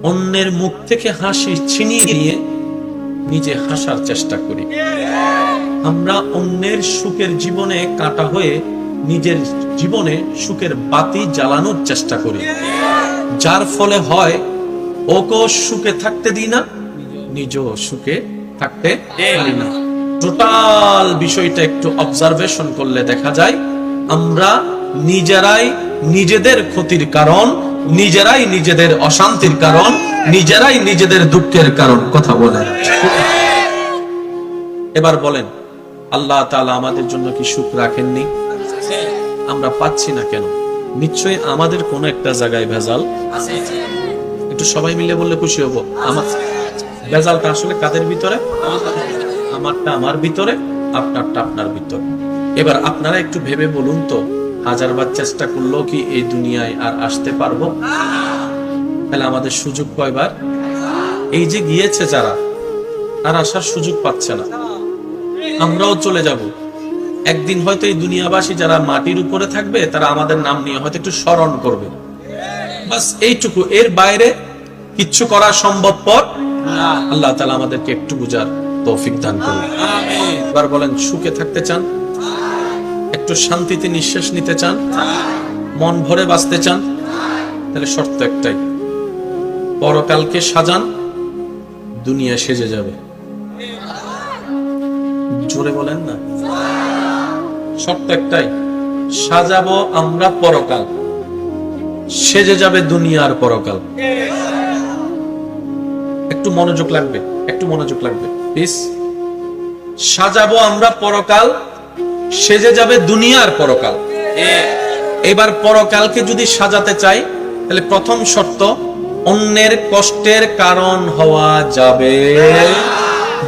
অন্যের মুখ থেকে হাসি ছিনিয়ে নিয়ে নিজে হাসার চেষ্টা করি। আমরা অন্যের সুখের জীবনে কাঁটা হয়ে নিজের জীবনে সুখের বাতি জ্বালানোর চেষ্টা করি, যার ফলে হয় ওকে সুখে থাকতে দিই না, নিজেও সুখে থাকতে পারি না। টোটাল বিষয়টা একটু অবজারভেশন করলে দেখা যায় আমরা নিজেরাই নিজেদের ক্ষতির কারণ, নিজেরাই নিজেদের অশান্তির কারণ, নিজেরাই নিজেদের দুঃখের কারণ। কথা বলেন। এবার বলেন, আল্লাহ তাআলা আমাদের জন্য কি সুখ রাখেননি? আমরা পাচ্ছি না কেন? নিশ্চয়ই আমাদের কোনো একটা জায়গায় ভেজাল আছে। একটু সবাই মিলে বললে খুশি হব। আমার ভেজালটা আসলে কাদের ভিতরে? আমারটা আমার ভিতরে, আপনারটা আপনার ভিতরে। এবার আপনারা একটু ভেবে বলুন তো, হাজারবার চেষ্টা করলেও কি এই দুনিয়ায় আর আসতে পারবো? তাহলে আমাদের সুযোগ কয়বার? এই যে গিয়েছে যারা, আর আসার সুযোগ পাচ্ছে না। আমরাও চলে যাব একদিন। হয়তো এই দুনিয়াবাসী যারা মাটির উপরে থাকবে তারা আমাদের নাম নিয়ে হয়তো একটু স্মরণ করবে, বাস এইটুকু। এর বাইরে কিচ্ছু করা সম্ভবপর না। আল্লাহ তাআলা আমাদেরকে একটু বুঝার তৌফিক দান করুন। এবার বলেন, সুখে থাকতে চান? একটু শান্তিতে নিঃশ্বাস নিতে চান? মন ভরে বাঁচতে চান? তাহলে শর্ত একটাই, পরকালকে সাজান, দুনিয়া সেজে যাবে। জোরে বলেন না। শর্ত একটাই, সাজাবো আমরা পরকাল, সেজে যাবে দুনিয়ার পরকাল। একটু মনোযোগ লাগবে, একটু মনোযোগ লাগবে প্লিজ। সাজাবো আমরা পরকাল, সেজে যাবে দুনিয়ার পরকাল। এবার পরকালকে যদি সাজাতে চাই তাহলে প্রথম শর্ত, অন্যের কষ্টের কারণ হওয়া যাবে।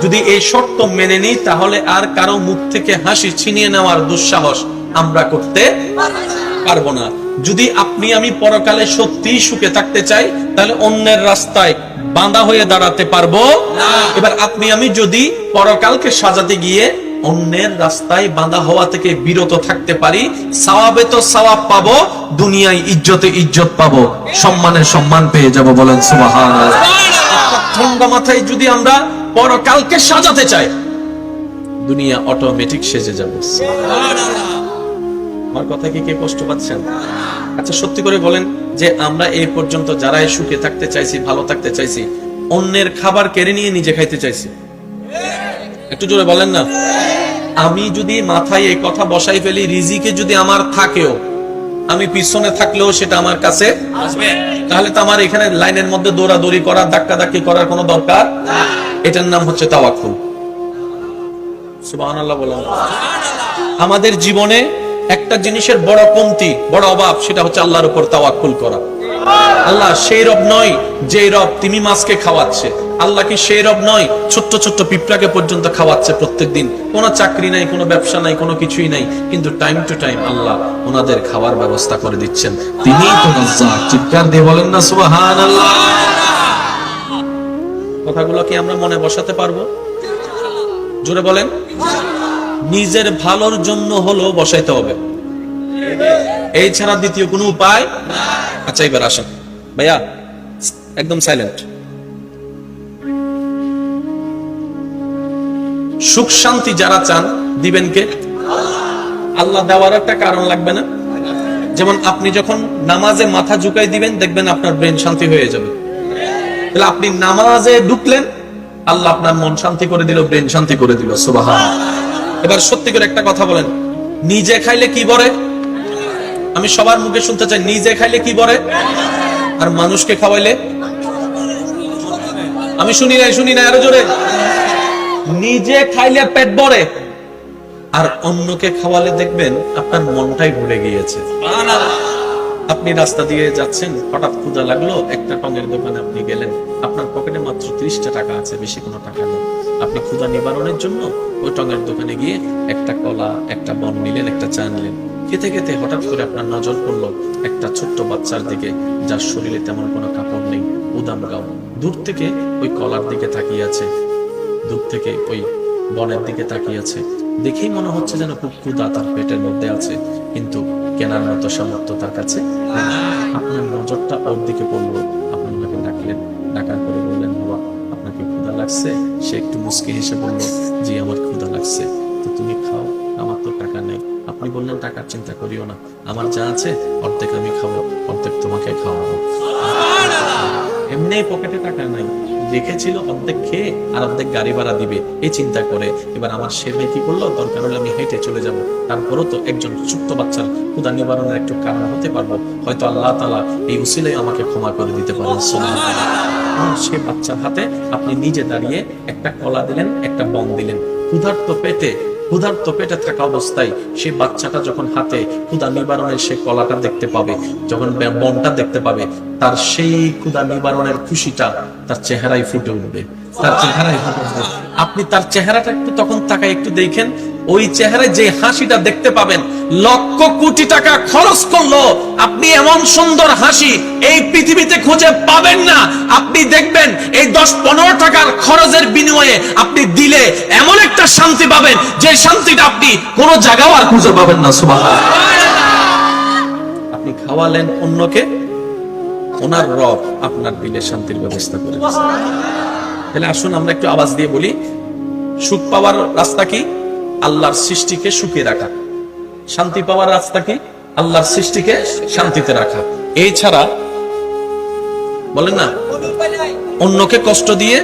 যদি এই শর্ত মেনে নিই তাহলে আর কারো মুখ থেকে হাসি ছিনিয়ে নেওয়ার দুঃসাহস আমরা করতে পারবো না। যদি আপনি আমি পরকালে সত্যিই সুখে থাকতে চাই তাহলে অন্যের রাস্তায় বাঁধা হয়ে দাঁড়াতে পারবো না। এবার আপনি আমি যদি পরকালকে সাজাতে গিয়ে অন্যের রাস্তায় বাঁধা হওয়া থেকে বিরত থাকতে পারি, সওয়াবে তো সওয়াব পাবো, দুনিয়ায় ইজ্জতে ইজ্জত পাবো, সম্মানে সম্মান পেয়ে যাব। বলেন সুবহানাল্লাহ। ঠান্ডা মাথায় যদি আমরা পরকালকে সাজাতে চাই, দুনিয়া অটোমেটিক সেজে যাবে। আমার কথা কি কে কষ্ট পাচ্ছেন? আচ্ছা সত্যি করে বলেন যে আমরা এই পর্যন্ত যারা সুখে থাকতে চাইছি, ভালো থাকতে চাইছি, অন্যের খাবার কেড়ে নিয়ে নিজে খাইতে চাইছি? একটু জোরে বলেন না। আমি যদি মাথায় এই কথা বসাই ফেলি, রিজিকে যদি আমার থাকেও, আমি পিছনে থাকলেও সেটা আমার কাছে আসবে, তাহলে তো আমার এখানে লাইনের মধ্যে দৌড়াদৌড়ি করা, ধাক্কাধাক্কি করার কোনো দরকার। এটার নাম হচ্ছে তাওয়াক্কুল। সুবহানাল্লাহ বলেন। আমাদের জীবনে একটা জিনিসের বড় কমতি, বড় অভাব, সেটা হচ্ছে আল্লাহর উপর তাওয়াক্কুল করা। আল্লাহ সেই রব নয় যে রব তিমি মাছকে খাওয়াচ্ছে। আল্লাহ কি সেই রব নয় ছোট্ট ছোট্ট পিঁপড়াকে পর্যন্ত খাওয়াচ্ছে প্রত্যেকদিন? কোনো চাকরি নাই, কোনো ব্যবসা নাই, কোনো কিছুই নাই, কিন্তু টাইম টু টাইম আল্লাহ ওনাদের খাওয়ার ব্যবস্থা করে দিচ্ছেন। তিনিই তো রাজ্জাক। চিৎকার দিয়ে বলেন না সুবহানাল্লাহ। কথাগুলো কি আমরা মনে বসাতে পারবো? জোরে বলেন। নিজের ভালোর জন্য হলো বসাইতে হবে, এই ছাড়া দ্বিতীয় কোনো উপায়। আচ্ছা এবার আসেন ভাইয়া, একদম সাইলেন্ট। সুখ শান্তি যারা চান দিবেন কে? আল্লাহ দেওয়ার একটা কারণ লাগবে না? যেমন আপনি যখন নামাজে মাথা ঝুঁকাই দিবেন, দেখবেন আপনার ব্রেন শান্তি হয়ে যাবে। তাহলে আপনি নামাজে ঢুকলেন, আল্লাহ আপনার মন শান্তি করে দিল, ব্রেন শান্তি করে দিল। সুবহানাল্লাহ। এবার সত্যি করে একটা কথা বলেন, নিজে খাইলে কি বলে? আমি সবার মুখে শুনতে চাই, নিজে খাইলে কি বলে? আর মানুষকে খাওয়াইলে? আমি শুনি না, আরো জোরে। নিজে খাইলে পেট ভরে, আর অন্যকে খাওয়ালে দেখবেন আপনার মনটাই ভরে গিয়েছে। আপনি রাস্তা দিয়ে যাচ্ছেন, হঠাৎ ক্ষুধা লাগলো, একটা টঙের দোকানে আপনি গেলেন, আপনার পকেটে মাত্র 30টা টাকা আছে, বেশি কোনো টাকা নেই। আপনি ক্ষুধা নিবারণের জন্য ওই টঙের দোকানে গিয়ে একটা কলা, একটা বন নিলেন, একটা চা নিলেন। খেতে খেতে হঠাৎ করে আপনার নজর পড়লো একটা ছোট্ট বাচ্চার দিকে, যার শরীরে তেমন কোনো কাপড় নেই, উদাম গাও। দূর থেকে ওই কলার দিকে তাকিয়ে আছে, দূর থেকে ওই বনের দিকে তাকিয়ে আছে। দেখেই মনে হচ্ছে যেন খুব ক্ষুধা তার পেটের মধ্যে আছে, কিন্তু কেনার মতো সামর্থ্য তার কাছে। আপনার নজরটা ওর দিকে পড়লো, আপনি ওনাকে ডাকলেন, লাগছে? সে একটু মুচকি হেসে বলল, জি আমার ক্ষুধা লাগছে। তো তুমি খাও, আমার তো টাকা নেই। আপনি বললেন টাকার চিন্তা করিও না, আমার যা আছে অর্ধেক আমি খাবো, অর্ধেক তোমাকে খাওয়াবো। এমনি পকেটে টাকা নাই, রেখেছিল অর্ধেক খেয়ে আর অর্ধেক গাড়ি ভাড়া দিবে এই চিন্তা করে। এবার আমার সে ভাই কি করলো, দরকার হলে আমি হেঁটে চলে যাব, তারপরও তো একজন ছোট্ট বাচ্চার ক্ষুধা নিবারণের একটু কারণ হতে পারবো, হয়তো আল্লাহ তাআলা এই উসিলায় আমাকে ক্ষমা করে দিতে পারেন। সুবহানাল্লাহ। সে বাচ্চার হাতে আপনি নিজে দাঁড়িয়ে একটা কলা দিলেন, একটা বন দিলেন। ক্ষুধার্ত পেটে থাকা অবস্থায় সেই বাচ্চাটা যখন হাতে ক্ষুধা নিবারণের সে কলাটা দেখতে পাবে, যখন বনটা দেখতে পাবে, তার সেই ক্ষুধা নিবারণের খুশিটা তার চেহারায় ফুটে উঠবে, তার চেহারায় ফুটে উঠবে। আপনি তার চেহারাটা একটু তখন তাকায় একটু দেখেন, ওই চেহারায় যে হাসিটা দেখতে পাবেন, লক্ষ কোটি টাকা খরচ করলো আপনি এমন সুন্দর হাসি এই পৃথিবীতে খুঁজে পাবেন না। আপনি দেখবেন এই 10-15 টাকার খরচের বিনিময়ে আপনি দিলে এমন একটা শান্তি পাবেন, যে শান্তিটা আপনি কোন জায়গাও আর খুঁজে পাবেন না। সুবহানাল্লাহ। আপনি খাওয়ালেন অন্যকে, ওনার রব আপনার দিলে শান্তির ব্যবস্থা করে দিয়েছে। তাহলে আসুন আমরা একটু আওয়াজ দিয়ে বলি, সুখ পাওয়ার রাস্তা কি? আল্লাহর সৃষ্টিকে সুখে রাখা। শান্তি পাওয়ার রাস্তা কি? আল্লাহর সৃষ্টিকে শান্তিতে রাখা। এই ছাড়া বলেন না, অন্যকে কষ্ট দিয়ে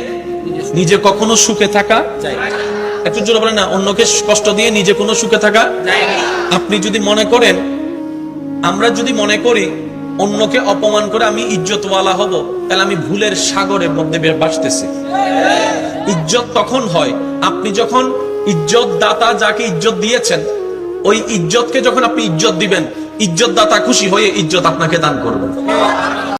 নিজে কখনো সুখে থাকা যায় না। একটু জোরে বলেন না, অন্যকে কষ্ট দিয়ে নিজে কোনো সুখে থাকা যায় না। আপনি যদি মনে করেন, আমরা যদি মনে করি অন্যকে অপমান করে আমি ইজ্জতওয়ালা হব, তাহলে আমি ভুলের সাগরের মধ্যে ভাসতেছি। ইজ্জত তখন হয় আপনি যখন ইজ্জত দাতা যাকে ইজ্জত দিয়েছেন, ওই ইজ্জতকে যখন আপনি ইজ্জত দিবেন, ইজ্জত দাতা খুশি হয়ে ইজ্জত আপনাকে দান করবেন।